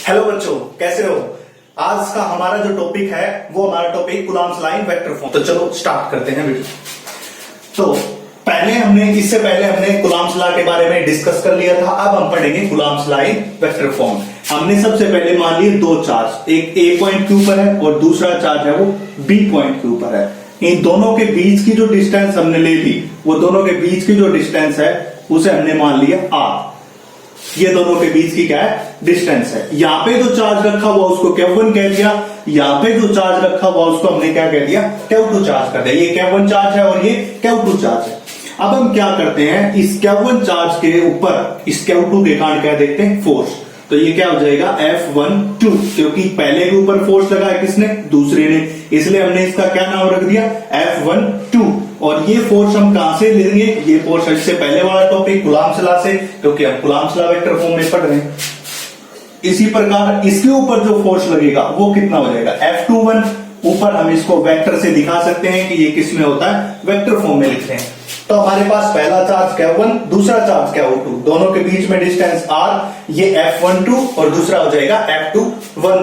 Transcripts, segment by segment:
Hello बच्चों, कैसे हो। आज का हमारा जो टॉपिक है वो हमारा topic Coulomb's law in vector form. तो चलो स्टार्ट करते हैं वीडियो। तो इससे पहले हमने कूलम्ब्स ला के बारे में डिस्कस कर लिया था। अब हम पढ़ेंगे Coulomb's law in vector form. हमने सबसे पहले मान लिए दो चार्ज, एक ए पॉइंट के ऊपर है और दूसरा चार्ज है वो बी पॉइंट के ऊपर है। इन दोनों के बीच की जो डिस्टेंस हमने ले ली, वो दोनों के बीच की जो डिस्टेंस है उसे हमने मान लिया आर। ये दोनों के बीच की क्या है, डिस्टेंस है। यहां पे जो चार्ज रखा हुआ उसको Q1 कह दिया, यहां पे जो चार्ज रखा हुआ उसको हमने क्या कह दिया, Q2 चार्ज कर दिया। ये Q1 चार्ज है और ये Q2 चार्ज है। अब हम क्या करते हैं, इस Q1 चार्ज के ऊपर इस Q2 के कारण क्या देखते हैं, फोर्स। तो ये क्या हो जाएगा F12, क्योंकि पहले के ऊपर फोर्स लगा है किसने, दूसरे ने, इसलिए हमने इसका क्या नाम रख दिया, F12। और ये फोर्स हम कहां से लेंगे, ये फोर्स इससे पहले वाला टॉपिक कूलम्ब्स लॉ से, क्योंकि हम कूलम्ब्स लॉ वेक्टर फॉर्म में पढ़ रहे हैं। इसी प्रकार इसके ऊपर जो फोर्स लगेगा वो कितना हो जाएगा, F21। ऊपर हम इसको वेक्टर से दिखा सकते हैं कि ये किस में होता है, वेक्टर फॉर्म में लिखते हैं। तो हमारे पास पहला चार्ज Q1, दूसरा चार्ज Q2, दोनों के बीच में डिस्टेंस R, ये F12 और दूसरा हो जाएगा F21।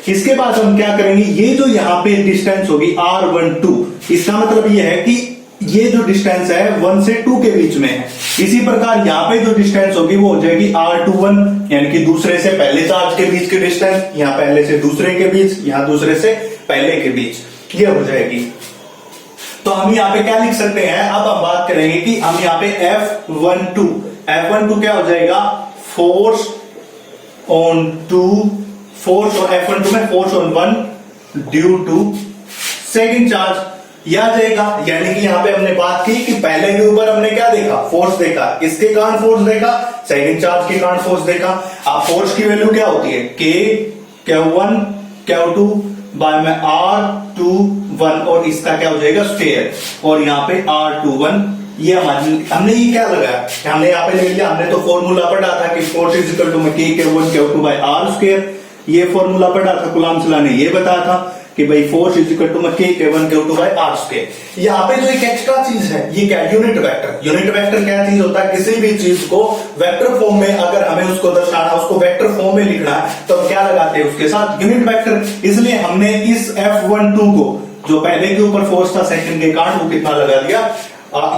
इसके बाद हम क्या करेंगे, ये जो यहां पे डिस्टेंस होगी R12, इसका मतलब ये है कि ये जो डिस्टेंस है 1 से 2 के बीच में है। इसी प्रकार यहां पे जो डिस्टेंस होगी वो हो जाएगी R21, यानी कि दूसरे से पहले चार्ज के बीच की डिस्टेंस, यहां पहले से दूसरे के बीच, यहां दूसरे से पहले के बीच, ये हो जाएगी। तो हम यहाँ पे क्या लिख सकते हैं, अब हम बात करेंगे कि हम यहाँ पे F12 क्या हो जाएगा, फोर्स ऑन टू, फोर्स और F12 में force on one due to second charge, यह आ जाएगा। यानी कि यहाँ पे हमने बात की कि पहले के ऊपर हमने क्या देखा, फोर्स देखा, किसके कारण फोर्स देखा, सेकंड चार्ज के कारण फोर्स देखा। अब फोर्स की वैल्यू क्या होती है, K, Q1, Q2 बाय में R21 और इसका क्या हो जाएगा, स्क्वायर, और यहाँ पे R21। ये हमने ये क्या लगाया, हमने यहाँ पे ले लिया, हमने तो फॉर्मूला पढ़ा था कि force is equal to K Q1 Q2 by R square. ये फॉर्मूला पढ़ा था, कूलम्ब्स लॉ ने ये बताया था कि भाई force is equal to K Q1 Q2 by R square. यहाँ पे जो एक एक्स्ट्रा चीज है, ये क्या, यूनिट वेक्टर। यूनिट वेक्टर क्या चीज होता है, किसी भी चीज को वेक्टर फॉर्म में अगर हमें उसको दर्शाना, उसको वेक्टर फॉर्म में लिखना है, तो हम क्या लगाते हैं उसके साथ, यूनिट वेक्टर। इसलिए हमने इस F12 को, जो पहले के ऊपर फोर्स था सेकंड के कारण, वो कितना लगा दिया,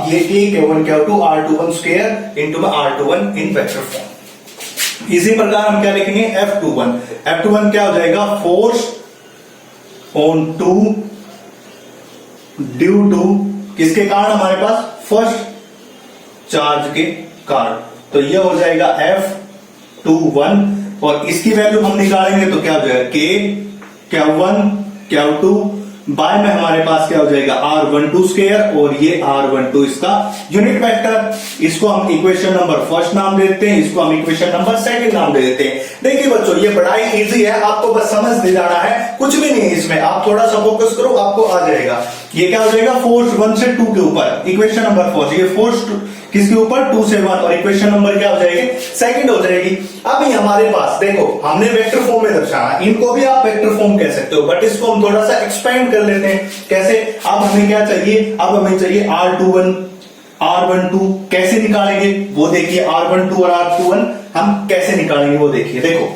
ये K Q1 Q2 R21 square into R21 in vector form. इसी प्रकार हम क्या लिखेंगे, F21 क्या हो जाएगा, force on two due to किसके कारण, हमारे पास फर्स्ट चार्ज के कारण। तो ये हो जाएगा F21 और इसकी वैल्यू हम निकालेंगे तो क्या हो जाएगा, K Q1 Q2 बाय में हमारे पास क्या हो जाएगा, R12 स्क्वायर, और ये R12 इसका यूनिट वेक्टर। इसको हम इक्वेशन नंबर फर्स्ट नाम दे देते हैं, इसको हम इक्वेशन नंबर सेकंड नाम दे देते हैं। देखिए बच्चों, ये बड़ा ही इजी है, आपको बस समझ दे जाना है, कुछ भी नहीं है इसमें, आप थोड़ा सा फोकस करो, आपको आ जाएगा। ये क्या हो जाएगा, फोर्स 1 से 2 के ऊपर, इक्वेशन नंबर फर्स्ट, ये फोर्स किसके ऊपर, 2 से 1, और इक्वेशन नंबर क्या हो जाएगी, सेकंड हो जाएगी। अभी हमारे पास देखो, हमने वेक्टर फॉर्म में दर्शाया, इनको भी आप वेक्टर फॉर्म कह सकते हो, बट इसको हम थोड़ा सा एक्सपेंड कर लेते हैं। कैसे, अब हमें क्या चाहिए, अब हमें चाहिए R21 R12 कैसे निकालेंगे वो देखिए, R12 और R21 हम कैसे निकालेंगे वो देखिए। देखो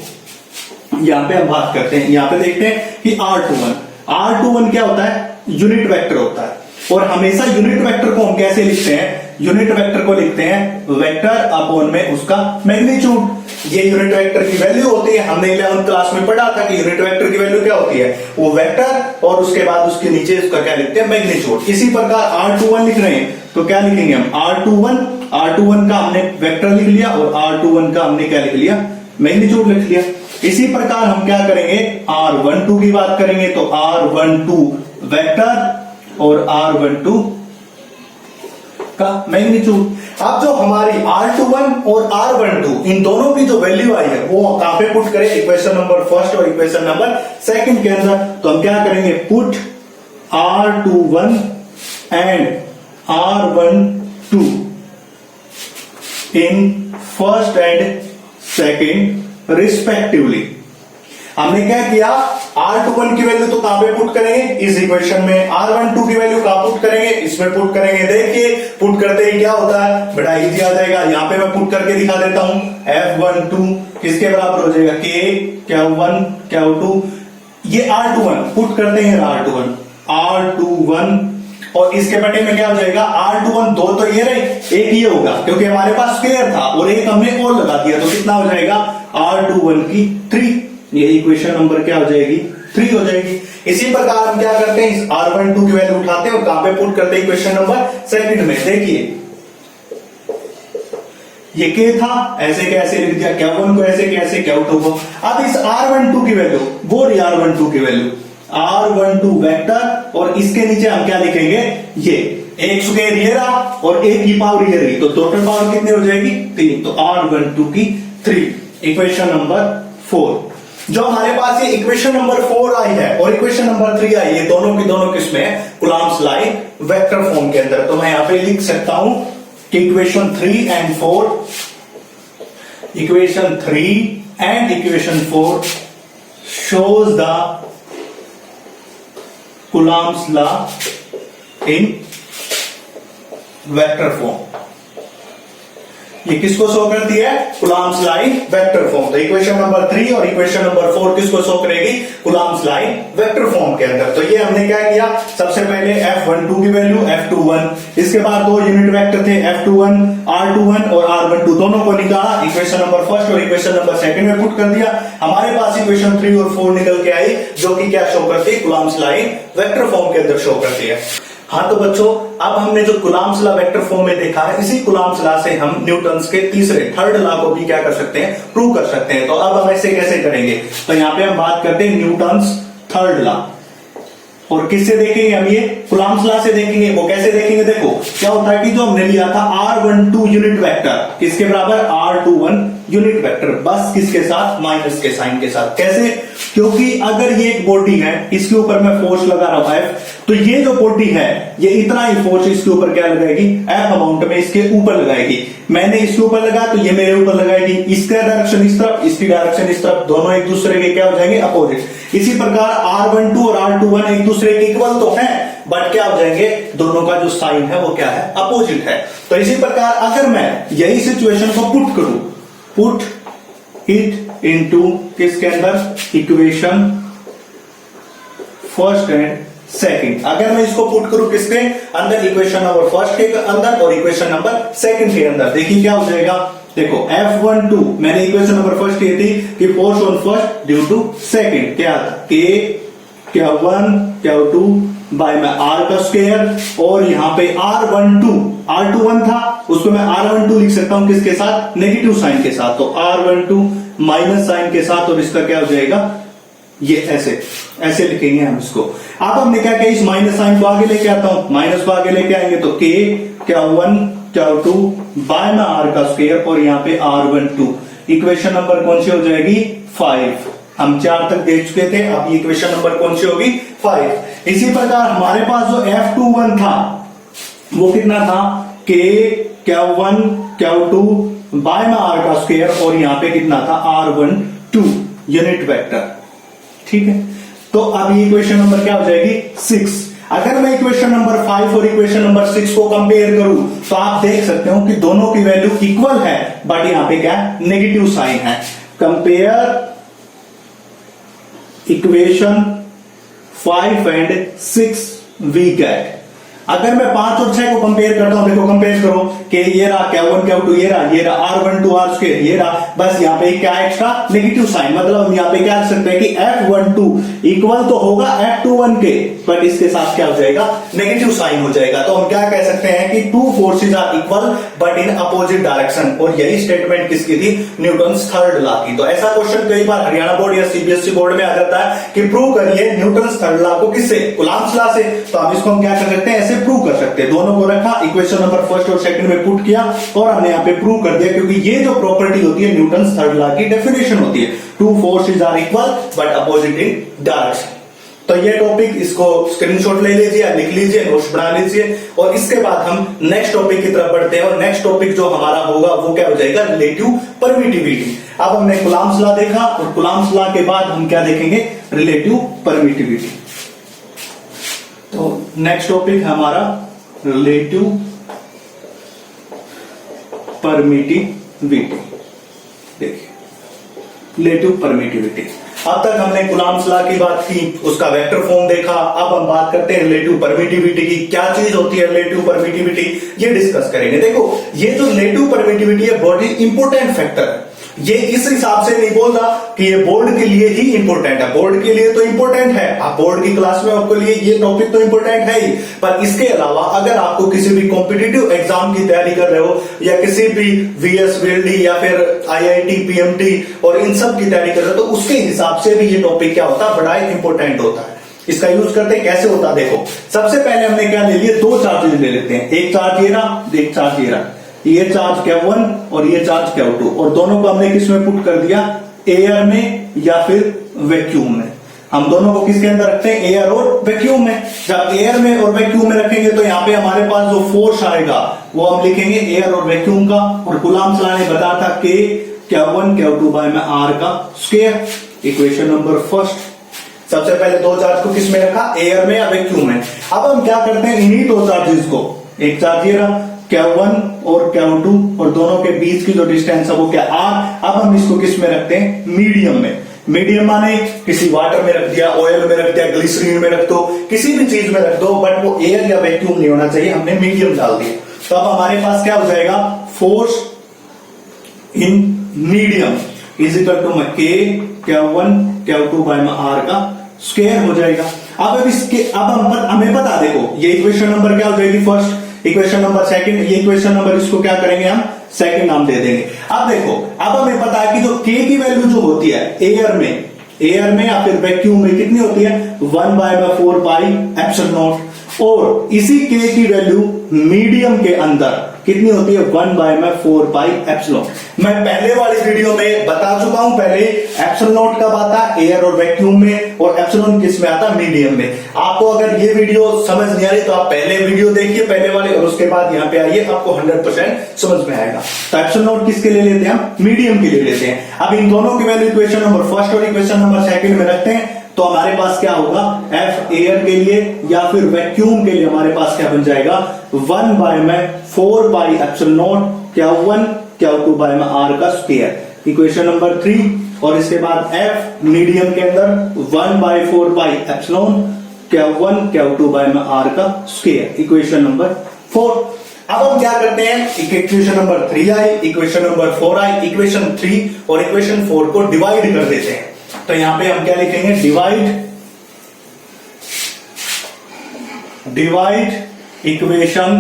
यहां पे हम बात करते हैं, यहां पे देखते हैं कि R21 क्या होता है, यूनिट वेक्टर होता है। और हमेशा यूनिट वेक्टर को हम कैसे लिखते हैं, यूनिट वेक्टर को लिखते हैं वेक्टर अपॉन में उसका मैग्नीट्यूड। ये यूनिट वेक्टर की वैल्यू होती है, हमने 11th क्लास में पढ़ा था कि यूनिट वेक्टर की वैल्यू क्या होती है, वो वेक्टर और उसके बाद उसके नीचे उसका क्या लिखते हैं, मैग्नीट्यूड। इसी प्रकार R21 लिख रहे हैं तो क्या लिखेंगे हम, R21 का हमने वेक्टर लिख लिया और R21 का हमने क्या लिख लिया, मैग्नीट्यूड लिख लिया। इसी प्रकार हम क्या करेंगे, R12 की बात करेंगे तो R12 वेक्टर और R12 का मैग्नीट्यूड। अब जो हमारी R21 और R12 इन दोनों की जो वैल्यू आई है वो कहां पे पुट करें, इक्वेशन नंबर फर्स्ट और इक्वेशन नंबर सेकंड के अंदर। तो हम क्या करेंगे, put R21 and R12 in first and second respectively. हमने क्या किया, R21 की वैल्यू तो कहां पे पुट करेंगे, इस इक्वेशन में। R12 की वैल्यू कहां पुट करेंगे, इसमें पुट करेंगे। देखिए पुट करते ही क्या होता है, बड़ा इजी आ जाएगा। यहां पे मैं पुट करके दिखा देता हूं। F12 किसके बराबर हो जाएगा, K Q1 Q2, ये R21 पुट करते हैं, R21 और इसके बटे में क्या हो जाएगा, R21 दो तो ये रहे, एक ये होगा क्योंकि हमारे पास स्क्वायर था और एक हमने और लगा दिया, तो कितना हो जाएगा R21 की 3। ये इक्वेशन नंबर क्या हो जाएगी, 3 हो जाएगी। इसी प्रकार हम क्या करते हैं, इस R12 की वैल्यू उठाते हैं और कहां पे पुट करते हैं, इक्वेशन नंबर सेकंड में। देखिए ये K था, ऐसे कैसे लिख दिया, Q1 को ऐसे कैसे Q2 को। अब इस R12 की वैल्यू, वो रही R12 की वैल्यू, R12 वेक्टर और इसके नीचे हम क्या लिखेंगे, ये एक स्क्वायर ये रहा और एक की पावर ये रही, तो टोटल पावर कितनी हो जाएगी, 3। तो R12 की 3, इक्वेशन नंबर 4। जो हमारे पास ये इक्वेशन नंबर 4 आई है और इक्वेशन नंबर 3 आई, ये दोनों की दोनों किसमें, कूलम्ब्स लाइन वेक्टर फॉर्म के अंदर। तो मैं यहां पे लिख सकता हूं कि equation 3 and 4, equation 3 and equation 4 shows the Coulomb's law in vector form। ये किसको शो करती है, Coulomb's लाइन वेक्टर फॉर्म। तो इक्वेशन नंबर 3 और इक्वेशन नंबर 4 किसको शो करेगी, Coulomb's लाइन वेक्टर फॉर्म के अंदर। तो ये हमने क्या किया, सबसे पहले F12 की वैल्यू F21, इसके बाद दो यूनिट वेक्टर थे F21 R21 और R12, दोनों को निकाला, इक्वेशन नंबर फर्स्ट और इक्वेशन नंबर सेकंड में पुट कर दिया। हमारे पास इक्वेशन 3 और 4 निकल के आई, जो कि क्या शो करती है, Coulomb's लाइन वेक्टर फॉर्म के अंदर शो करती है। हाँ तो बच्चों, अब हमने जो कुलाम्ब्स लॉ वेक्टर फॉर्म में देखा है, इसी कुलाम्ब्स लॉ से हम न्यूटन्स के थर्ड लॉ को भी क्या कर सकते हैं, प्रूव कर सकते हैं। तो अब हम ऐसे कैसे करेंगे, तो यहां पे हम बात करते हैं न्यूटन्स थर्ड लॉ। और किससे देखेंगे हम, ये कुलाम्ब्स लॉ से देखेंगे। वो कैसे देखेंगे, देखो क्या होता है कि जो हमने लिया था R12 यूनिट वेक्टर, किसके बराबर, R21 यूनिट वेक्टर, बस किसके साथ, माइनस के साइन के साथ। कैसे, क्योंकि अगर ये एक बॉडी है, इसके ऊपर मैं फोर्स लगा रहा हूं F, तो ये जो बॉडी है ये इतना ही फोर्स इसके ऊपर क्या लगाएगी, F अमाउंट में इसके ऊपर लगाएगी। मैंने इसके ऊपर लगा तो ये मेरे ऊपर लगाएगी, इसका डायरेक्शन इस तरफ, इसकी डायरेक्शन इस तरफ, दोनों एक दूसरे के क्या हो जाएंगे, अपोजिट। इसी प्रकार R12 और R21 एक दूसरे के इक्वल तो है, बट क्या हो जाएंगे, दोनों का जो साइन है वो क्या है, अपोजिट है। तो इसी प्रकार अगर मैं यही सिचुएशन को पुट करूं, पुट इट इनटू किसके अंदर, इक्वेशन फर्स्ट एंड सेकंड। अगर मैं इसको पुट करूं किसके अंदर, इक्वेशन नंबर फर्स्ट के अंदर और इक्वेशन नंबर सेकंड के अंदर, देखिए क्या हो जाएगा। देखो F12 मैंने इक्वेशन नंबर फर्स्ट की थी कि force on first due to second, क्या K Q1 Q2 बाय में R का स्क्वायर, और यहां पे R21 था, उसको मैं R12 लिख सकता हूं किसके साथ, नेगेटिव साइन के साथ। तो R12 माइनस साइन के साथ, और इसका क्या हो जाएगा, ये ऐसे लिखेंगे हम इसको। अब हमने क्या किया, इस माइनस साइन को आगे लेके आता हूं, माइनस को आगे लेके आएंगे तो K Q1 Q2 बाय में R का स्क्वायर, और यहां पे R12। इक्वेशन नंबर कौन सी हो जाएगी, 5। हम 4 तक देख चुके थे, अब ये इक्वेशन नंबर कौन सी होगी, 5। इसी प्रकार हमारे पास जो F21 था वो कितना था, K Q1 Q2 बाय में R का स्क्वायर, और यहां पे कितना था, R12 यूनिट वेक्टर। ठीक है, तो अब ये इक्वेशन नंबर क्या हो जाएगी, 6। अगर मैं इक्वेशन नंबर 5 और इक्वेशन नंबर 6 को कंपेयर करूं तो आप देख सकते हो कि दोनों की वैल्यू इक्वल है, बट यहां पे क्या नेगेटिव साइन है। Compare equation 5 and 6 we get. अगर मैं 5 और 6 को कंपेयर करता हूं, देखो कंपेयर करो कि ये रहा Q1 Q2, ये रहा R12 R स्क्वायर, ये रहा, बस यहाँ पे क्या एक्स्ट्रा नेगेटिव साइन, मतलब हम यहाँ पे क्या लिख सकते हैं कि F12 इक्वल तो होगा F21 के, बट इसके साथ क्या हो जाएगा, नेगेटिव साइन हो जाएगा। तो हम क्या कह सकते हैं कि two forces are equal but in opposite direction, और यही स्टेटमेंट किसकी थी, न्यूटन्स थर्ड लॉ की। तो ऐसा क्वेश्चन कई बार हरियाणा बोर्ड या CBSE बोर्ड में आ जाता है कि प्रूव करिए न्यूटन्स थर्ड लॉ को, किससे, कूलम्ब्स लॉ से। तो अब इसको हम क्या कर सकते हैं, ऐसे प्रूव कर सकते हैं। दोनों को रखा, इक्वेशन नंबर फर्स्ट और सेकंड में पुट किया, और हमने यहाँ पे प्रूव कर दिया, क्योंकि ये जो प्रॉपर्टी होती है न्यूटन्स थर्ड लॉ की डेफिनेशन होती है, two forces are equal but opposite in direction. तो ये टॉपिक इसको स्क्रीनशॉट ले लीजिए, लिख लीजिए, नोट्स बना लीजिए और इसके बाद हम नेक्स्ट टॉपिक की तरफ बढ़ते हैं और नेक्स्ट टॉपिक जो हमारा होगा वो क्या हो जाएगा, रिलेटिव परमिटिविटी। अब हमने कूलम्ब्स लॉ देखा और कूलम्ब्स लॉ के बाद हम क्या देखेंगे, रिलेटिव परमिटिविटी। तो नेक्स्ट टॉपिक है हमारा रिलेटिव परमिटिविटी। देखिए रिलेटिव परमिटिविटी, अब तक हमने कूलम्ब्स लॉ की बात की, उसका वेक्टर फॉर्म देखा। अब हम बात करते हैं रिलेटिव परमिटिविटी की। क्या चीज होती है रिलेटिव परमिटिविटी, ये डिस्कस करेंगे। देखो ये जो रिलेटिव परमिटिविटी है बहुत ही इंपॉर्टेंट फैक्टर है। ये इस हिसाब से नहीं बोल रहा कि ये बोर्ड के लिए ही इंपॉर्टेंट है, बोर्ड के लिए तो इंपॉर्टेंट है, आप बोर्ड की क्लास में आपके लिए ये टॉपिक तो इंपॉर्टेंट है ही, पर इसके अलावा अगर आपको किसी भी कॉम्पिटिटिव एग्जाम की तैयारी कर रहे हो या किसी भी वीएस वीएलडी या फिर आईआईटी पीएमटी और इन सब की तैयारी कर रहे हो तो उसके हिसाब से भी ये टॉपिक क्या होता है, बड़ा इंपॉर्टेंट होता है। इसका यूज करते कैसे होता है, देखो सबसे पहले हमने क्या ले लिए, दो चार्जेस ले लेते हैं, एक चार्ज ये रहा, एक चार्ज ये रहा, ये चार्ज Q1 और ये चार्ज Q2 और दोनों को हमने किस में पुट कर दिया, एयर में या फिर वैक्यूम में। हम दोनों को किसके अंदर रखते हैं, एयर और वैक्यूम में। जब एयर में और वैक्यूम में रखेंगे तो यहाँ पे हमारे पास जो फोर्स आएगा वो हम लिखेंगे एयर और वैक्यूम का, और कूलम्ब्स लॉ ने बताया था कि Q1 Q2 बाय में R का स्क्वायर। इक्वेशन नंबर फर्स्ट, सबसे पहले दो चार्ज को किस में रखा, एयर में या वैक्यूम में। अब हम क्या करते हैं, इन्हीं दो चार्जेस को, एक चार्ज ये रहा Q1 और Q2 और दोनों के बीच की जो डिस्टेंस है वो क्या, R। अब हम इसको किस में रखते हैं, मीडियम में। मीडियम माने किसी वाटर में रख दिया, ऑयल में रख दिया, ग्लिसरीन में रख दो, किसी भी चीज में रख दो, बट वो एयर या वैक्यूम नहीं होना चाहिए, हमने मीडियम डाल दिया। तो अब हमारे पास क्या हो जाएगा, force in medium is equal to K Q1 Q2 by R का स्क्वायर हो जाएगा। अब इसके हमें पता, देखो ये इक्वेशन नंबर क्या हो जाएगी, फर्स्ट। इक्वेशन नंबर सेकंड, ये इक्वेशन नंबर इसको क्या करेंगे हम, सेकंड नाम दे देंगे। अब देखो अब हमें पता है कि जो K की वैल्यू जो होती है एयर में या फिर वैक्यूम में कितनी होती है, 1/4 पाई एप्सिलॉन नॉट, और इसी K की वैल्यू मीडियम के अंदर कितनी होती है, 1/4 पाई एप्सिलॉन। मैं पहले वाली वीडियो में बता चुका हूं, पहले एप्सिलॉन नॉट कब आता है, एयर और वैक्यूम में, और एप्सिलॉन किस में आता है, मीडियम में। आपको अगर ये वीडियो समझ नहीं आ रही तो आप पहले वीडियो देखिए, पहले वाले, और उसके बाद यहां पे आइए, आपको 100% समझ में आएगा। तो एप्सिलॉन नॉट किसके लिए लेते हैं हम, मीडियम के लिए लेते हैं। अब इन दोनों की वैल्यू इक्वेशन नंबर फर्स्ट और इक्वेशन नंबर सेकंड में रखते हैं तो हमारे पास क्या होगा, F एयर के लिए या फिर वैक्यूम के लिए हमारे पास क्या बन जाएगा, 1/4 pi epsilon naught Q1 Q2 by में R का स्क्वायर। इक्वेशन नंबर 3 और इसके बाद F मीडियम के अंदर 1/4 pi epsilon Q1 Q2 by में R का स्क्वायर। Equation number 4। अब हम क्या करते हैं, इक्वेशन नंबर 3 आई, इक्वेशन नंबर 4 आई, इक्वेशन 3 और इक्वेशन 4 को डिवाइड कर देते हैं। तो यहां पे हम क्या लिखेंगे, डिवाइड इक्वेशन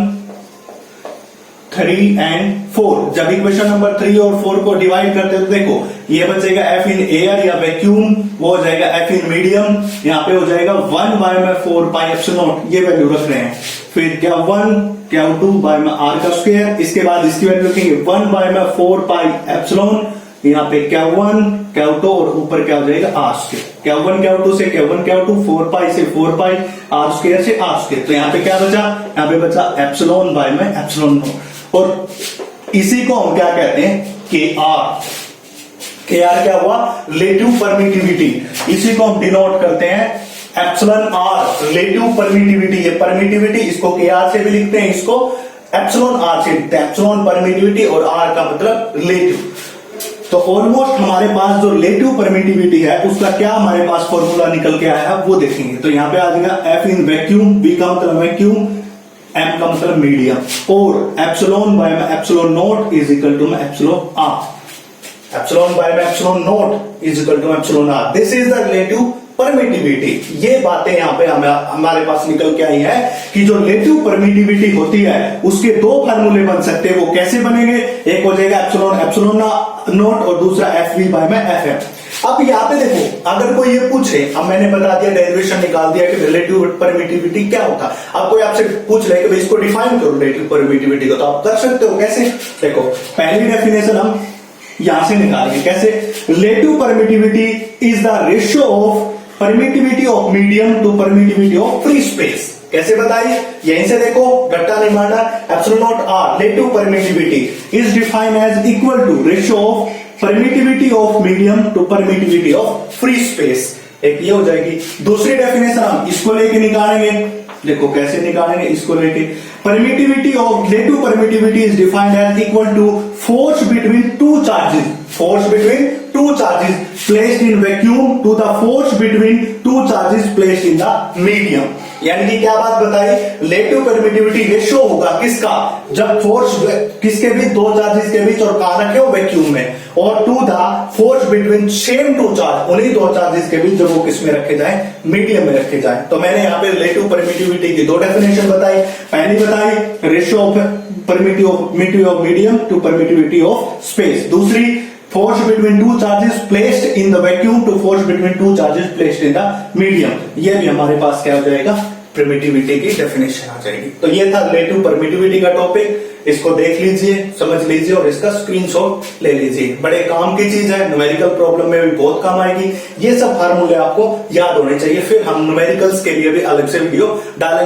3 एंड 4। जब इक्वेशन नंबर 3 और 4 को डिवाइड करते हैं तो देखो ये बचेगा F इन एयर या वैक्यूम, वो हो जाएगा F इन मीडियम, यहां पे हो जाएगा 1/4 पाई एप्सिलॉन नॉट, ये वैल्यू रख रहे हैं। फिर Q1 Q2 बाय में R का स्क्वायर, इसके बाद इसकी वैल्यू रखेंगे 1/4 पाई एप्सिलॉन, यहाँ पे Q1 Q2 और ऊपर क्या हो जाएगा, R स्क्वायर। Q1 Q2 से Q1 Q2, 4 पाई से 4 पाई, R स्क्वायर से R स्क्वायर। तो यहाँ पे क्या बचा, यहाँ पे बचा एप्सिलॉन बाय में एप्सिलॉन नॉट, और इसी को हम क्या कहते हैं, KR क्या हुआ, रिलेटिव परमिटिविटी। इसी को हम डिनोट करते हैं एप्सिलॉन R, रिलेटिव परमिटिविटी। ये परमिटिविटी इसको KR से भी लिखते हैं, इसको एप्सिलॉन R से लिखते हैं, एप्सिलॉन परमिटिविटी और R का मतलब रिलेटिव। तो ऑलमोस्ट हमारे पास जो रिलेटिव परमिटिविटी है उसका क्या हमारे पास फॉर्मूला निकल के आया है वो देखेंगे। तो यहां पे आ जाएगा F इन वैक्यूम, V का मतलब वैक्यूम, M का मतलब मीडियम, और एप्सिलॉन बाय में epsilon naught is equal to epsilon R। Epsilon by में epsilon naught is equal to epsilon R। This is the relative permittivity. ये बातें यहां पे हमारे पास निकल के आई है कि जो रिलेटिव परमिटिविटी होती है उसके दो फार्मूले बन सकते हैं। वो कैसे बनेंगे, एक हो जाएगा एप्सिलॉन नॉट और दूसरा FV बाय में FM। अब यहां पे देखो अगर कोई ये पूछे, अब मैंने बता दिया, डेरिवेशन निकाल दिया कि रिलेटिव परमिटिविटी क्या होता है। अब कोई आपसे पूछ ले कि भाई इसको डिफाइन करो रिलेटिव परमिटिविटी को, तो आप कर सकते हो। कैसे, देखो पहली डेफिनेशन हम यहां से निकालेंगे। कैसे, relative permittivity is the ratio of permittivity of medium to permittivity of free space. कैसे बताइए, यहीं से देखो, रट्टा नहीं मारना। Epsilon naught r relative permittivity is defined as equal to ratio of permittivity of medium to permittivity of free space. एक ये हो जाएगी। दूसरी डेफिनेशन हम इसको लेके निकालेंगे, देखो कैसे निकालेंगे इसको लेके। Permittivity of relative permittivity is defined as equal to force between two charges, force between two charges placed in vacuum to the force between two charges placed in the medium. यानी कि क्या बात बताई, रिलेटिव परमिटिविटी रेशियो होगा किसका, जब force किसके बीच, दो चार्जेस के बीच, और कहां रखे हो, वैक्यूम में, और to the force between same two charge, उन्हीं दो चार्जेस के बीच, जब वो किस में रखे जाए, मीडियम में रखे जाए। तो मैंने यहाँ पे रिलेटिव परमिटिविटी की दो डेफिनेशन बताई। पहली बताई ratio of permittivity of medium to permittivity of space. दूसरी force between two charges placed in the vacuum to force between two charges placed in the medium. ये भी हमारे पास क्या हो जाएगा, परमिटिविटी की डेफिनेशन आ जाएगी। तो ये था रिलेटिव परमिटिविटी का टॉपिक, इसको देख लीजिए, समझ लीजिए और इसका स्क्रीनशॉट ले लीजिए। बड़े काम की चीज है, न्यूमेरिकल प्रॉब्लम में भी बहुत काम आएगी। ये सब फार्मूले आपको याद होने चाहिए, फिर हम न्यूमेरिकल्स के लिए भी अलग से वीडियो डालेंगे।